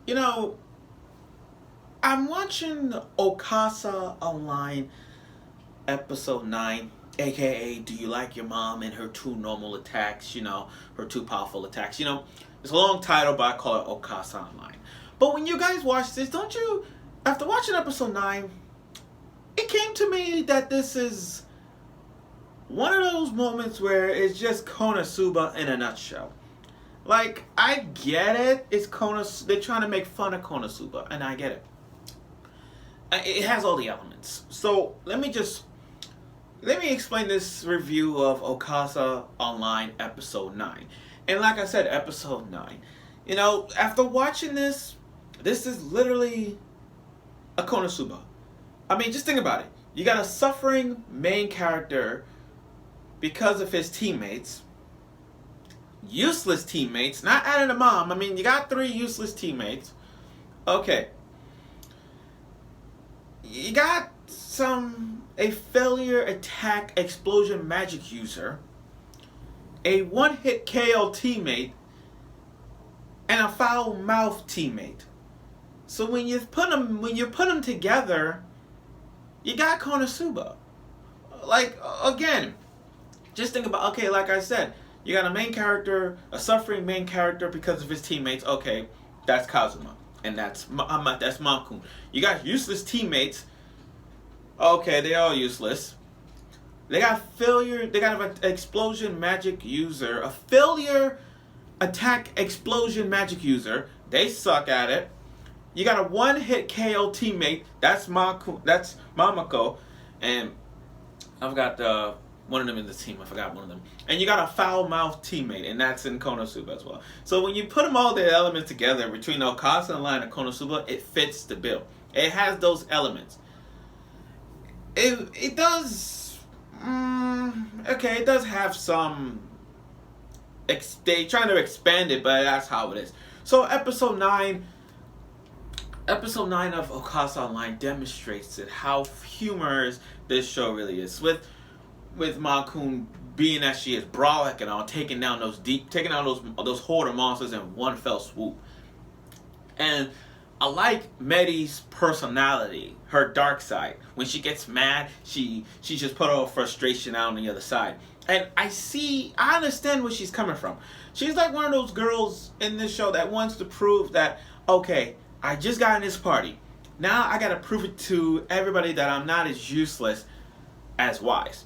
You know, I'm watching Okasa Online episode 9, aka Do You Like Your Mom and her two normal attacks, her two powerful attacks. It's a long title, but I call it Okasa Online. But when you guys watch this, don't you, after watching episode 9, it came to me that this is one of those moments where it's just Konosuba in a nutshell. Like, I get it. They're trying to make fun of Konosuba, and I get it. It has all the elements. So let me explain this review of Okasa Online episode 9. And like I said, episode 9. After watching this is literally a Konosuba. I mean, just think about it. You got a suffering main character because of his teammates. Useless teammates, not adding a mom. I mean, you got 3 useless teammates. Okay. You got a failure attack explosion magic user, a one-hit KO teammate, and a foul mouth teammate. So when you put them together, you got Konosuba. Like, again, just think about, okay, like I said, you got a main character, a suffering main character because of his teammates. Okay, that's Kazuma. And that's Mamako. You got useless teammates. Okay, they're all useless. They got failure. They got an explosion magic user. A failure attack explosion magic user. They suck at it. You got a one-hit KO teammate. That's Mamako. And I've got one of them in the team. I forgot one of them. And you got a foul-mouthed teammate, and that's in Konosuba as well. So when you put them all the elements together between Okasa Online and Konosuba, it fits the bill. It has those elements. It does. It does have some. They trying to expand it, but that's how it is. So episode 9 of Okasa Online demonstrates it, how humorous this show really is. With Makun being as she is, brolic and all, taking down those horde of monsters in one fell swoop. And I like Medi's personality, her dark side. When she gets mad, she just put all her frustration out on the other side. And I understand where she's coming from. She's like one of those girls in this show that wants to prove that, okay, I just got in this party. Now I gotta prove it to everybody that I'm not as useless as Wise.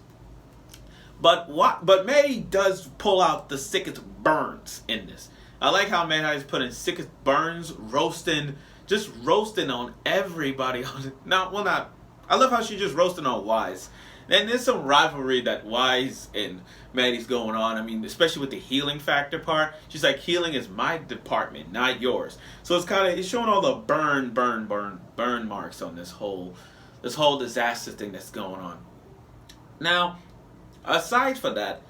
But May does pull out the sickest burns in this. I like how May is putting sickest burns, roasting on everybody. I love how she just roasting on Wise. And there's some rivalry that Wise and Maddie's going on. I mean, especially with the healing factor part. She's like, healing is my department, not yours. So it's showing all the burn marks on this whole disaster thing that's going on. Now, aside from that,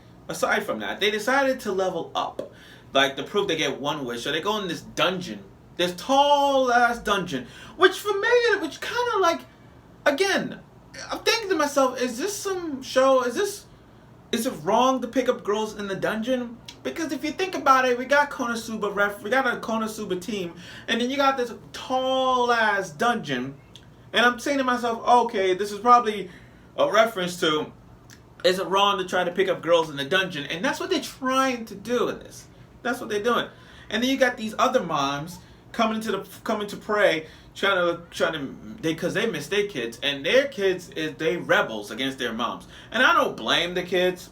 they decided to level up. Like, to prove they get one wish. So they go in this dungeon. This tall ass dungeon. Which kind of like, again, I'm thinking to myself, is this some show? Is it wrong to pick up girls in the dungeon? Because if you think about it, we got a Konosuba team, and then you got this tall ass dungeon, and I'm saying to myself, okay, this is probably a reference to, is it wrong to try to pick up girls in the dungeon? And that's what they're trying to do in this. That's what they're doing. And then you got these other moms coming to pray, because they miss their kids, and their kids they rebels against their moms. And I don't blame the kids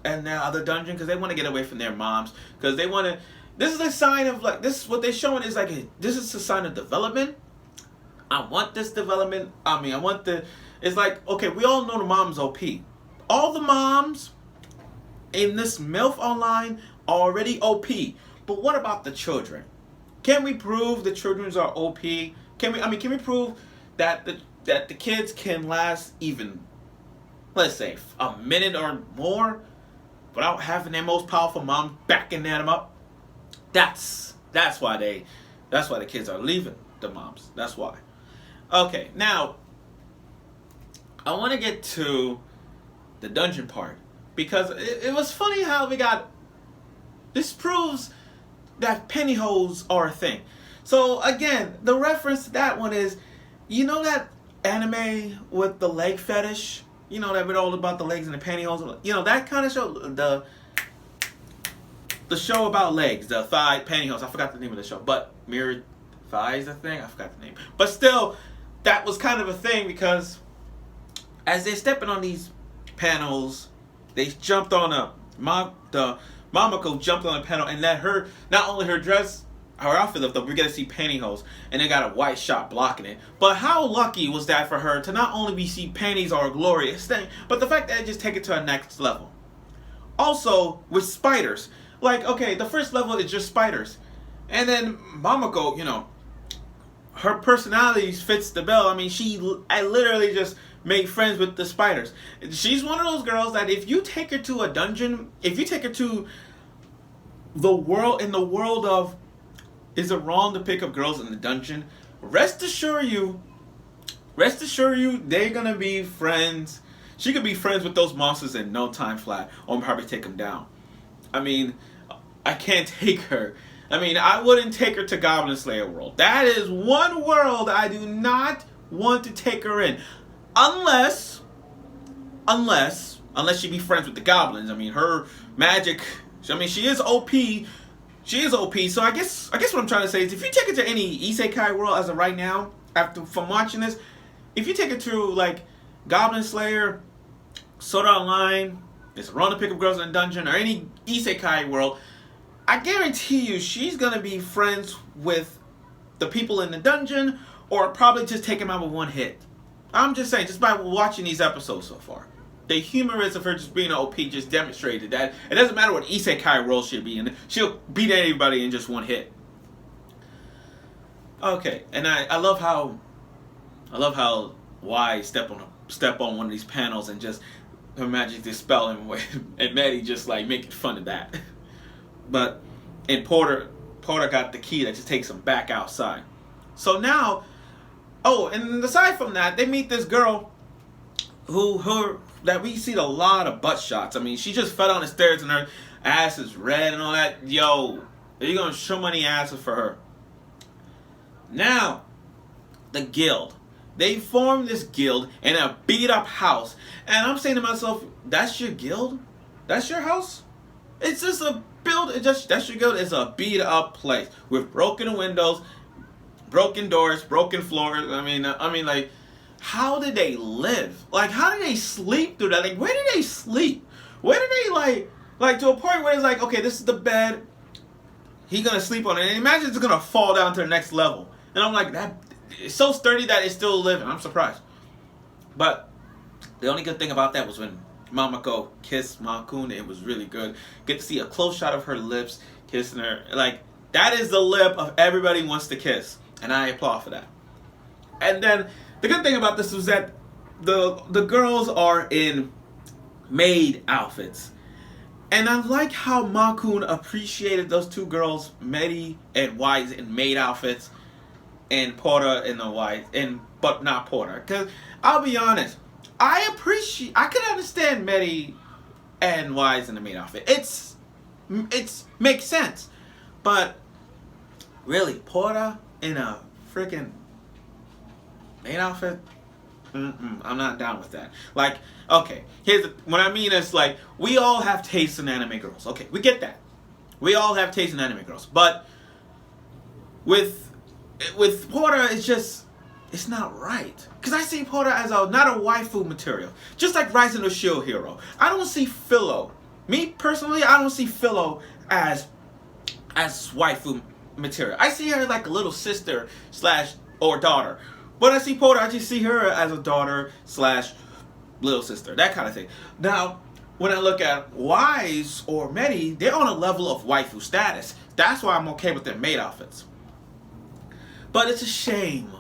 in their other dungeon, because they want to get away from their moms, because they want to. This is a sign of, like, this, what they're showing is like, this is a sign of development. I want this development. It's like, okay, we all know the mom's OP. All the moms in this MILF Online are already OP. But what about the children? Can we prove the children are OP? Can we prove that the kids can last even, let's say, a minute or more without having their most powerful mom backing them up? That's why the kids are leaving the moms. That's why. Okay, now I want to get to the dungeon part, because it was funny how we got. This proves that pantyhose are a thing. So again, the reference to that one is, you know that anime with the leg fetish? You know that bit all about the legs and the pantyhose? You know, that kind of show, the show about legs, the thigh pantyhose. I forgot the name of the show, but Mirrored Thighs, I think. I forgot the name. But still, that was kind of a thing because as they're stepping on these panels, they jumped on the Mamako jumped on a panel and let her, not only her dress, her outfit lift up, we get to see pantyhose, and they got a white shot blocking it. But how lucky was that for her to not only we see panties are a glorious thing, but the fact that they just take it to a next level. Also, with spiders. Like, okay, the first level is just spiders. And then Mamako, you know, her personality fits the bill. I mean, I literally just made friends with the spiders. She's one of those girls that if you take her to a dungeon, if you take her to the world, in the world of, is it wrong to pick up girls in the dungeon? Rest assure you, they're gonna be friends. She could be friends with those monsters in no time flat, or probably take them down. I mean, I can't take her. I mean, I wouldn't take her to Goblin Slayer world. That is one world I do not want to take her in, unless she be friends with the goblins. I mean, her magic. I mean, she is OP. She is OP. So I guess what I'm trying to say is, if you take her to any isekai world as of right now, from watching this, if you take her to like Goblin Slayer, Sword Art Online, it's Wrong to Pick Up Girls in a Dungeon, or any isekai world, I guarantee you she's gonna be friends with the people in the dungeon, or probably just take them out with one hit. I'm just saying, just by watching these episodes so far. The humorous of her just being an OP just demonstrated that it doesn't matter what isekai world she'll be in, she'll beat anybody in just one hit. Okay, and I love how Y step on one of these panels and just her magic dispel him away, and Maddie just like making fun of that. But and Porter got the key that just takes him back outside. So now, oh, and aside from that, they meet this girl that we see a lot of butt shots. I mean, she just fell down the stairs and her ass is red and all that. Yo, are you gonna show money asses for her? Now, the guild. They formed this guild in a beat up house. And I'm saying to myself, that's your guild? That's your house? It's just a build, that's your guild. It's a beat up place with broken windows, broken doors, broken floors. I mean like, how did they live? Like, how did they sleep through that? Like, where did they sleep? Where did they like to a point where it's like, okay, this is the bed, he's gonna sleep on it, and imagine it's gonna fall down to the next level. And I'm like, that it's so sturdy that it's still living. I'm surprised. But the only good thing about that was when Mamako kissed Makun. It was really good. Get to see a close shot of her lips kissing her. Like, that is the lip of everybody wants to kiss, and I applaud for that. And then the good thing about this was that the girls are in maid outfits, and I like how Makun appreciated those two girls, Medi and Wise, in maid outfits, and Porter in the white, but not Porter. Because I'll be honest, I could understand Medi and Wise in the maid outfit. It's makes sense, but really Porter in a freaking maid outfit, I'm not down with that. Like, okay, what I mean is, like, we all have taste in anime girls. Okay, we get that. We all have taste in anime girls, but with Porter, it's not right. Because I see Porter as not a waifu material. Just like Rising of Shield Hero. I don't see Philo. Me, personally, I don't see Philo as waifu material. I see her like a little sister / or daughter. But I see Porter, I just see her as a daughter / little sister. That kind of thing. Now, when I look at Wise or Medi, they're on a level of waifu status. That's why I'm okay with their maid outfits. But it's a shame.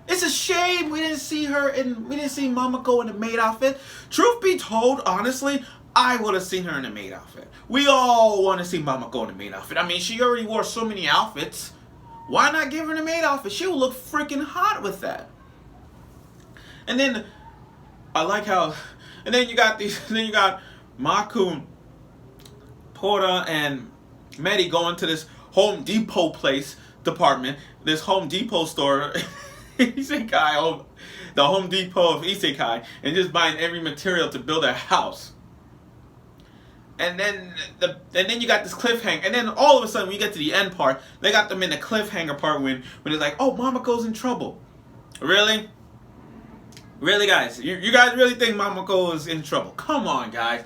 It's a shame we didn't see Mamako in the maid outfit. Truth be told, honestly, I would have seen her in the maid outfit. We all want to see Mamako in the maid outfit. I mean, she already wore so many outfits. Why not give her the maid outfit? She would look freaking hot with that. And then I like how, and then you got Makun, Porter, and Medi going to this Home Depot place department, this Home Depot store, Isekai, the Home Depot of Isekai, and just buying every material to build a house. And then you got this cliffhanger, and then all of a sudden when you get to the end part, they got them in the cliffhanger part when it's like, oh, Mamako's in trouble. Really? Really, guys? You guys really think Mamako is in trouble? Come on, guys.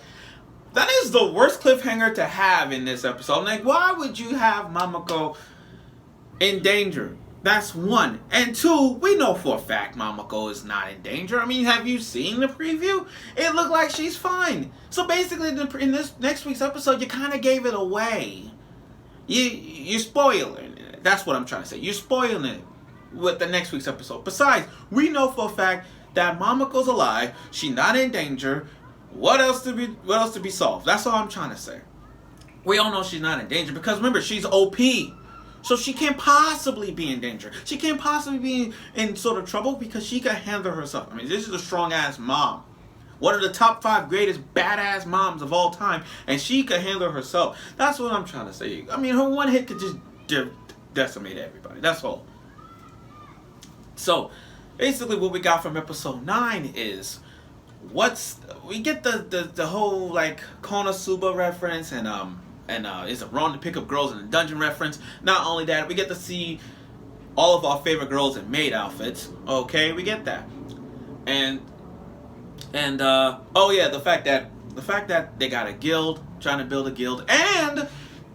That is the worst cliffhanger to have in this episode. Like, why would you have Mamako in danger? That's one. And two, we know for a fact Mamako is not in danger. I mean, have you seen the preview? It looked like she's fine. So basically, in this next week's episode, you kind of gave it away. You're spoiling it. That's what I'm trying to say. You're spoiling it with the next week's episode. Besides, we know for a fact that Mamako's alive. She's not in danger. What else to be solved? That's all I'm trying to say. We all know she's not in danger because remember, she's OP. So she can't possibly be in danger. She can't possibly be in sort of trouble because she can handle herself. I mean, this is a strong-ass mom. One of the top 5 greatest badass moms of all time. And she can handle herself. That's what I'm trying to say. I mean, her one hit could just decimate everybody. That's all. So, basically what we got from episode 9 is we get the whole like Konosuba reference and is it wrong to pick up girls in a dungeon reference. Not only that, we get to see all of our favorite girls in maid outfits. Okay, we get that. And oh yeah, the fact that they got a guild, trying to build a guild,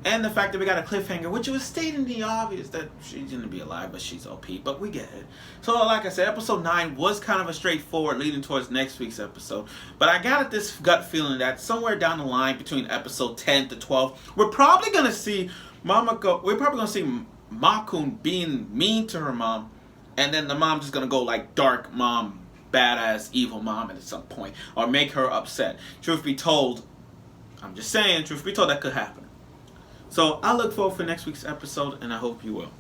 and the fact that we got a cliffhanger, which was stating the obvious that she's gonna be alive, but she's OP, but we get it. So like I said, episode 9 was kind of a straightforward leading towards next week's episode. But I got this gut feeling that somewhere down the line between episode 10 to 12, we're probably gonna see Mamako, we're probably gonna see Makun being mean to her mom, and then the mom just gonna go like dark mom, badass, evil mom at some point, or make her upset. Truth be told, I'm just saying, truth be told, that could happen. So I look forward for next week's episode, and I hope you will.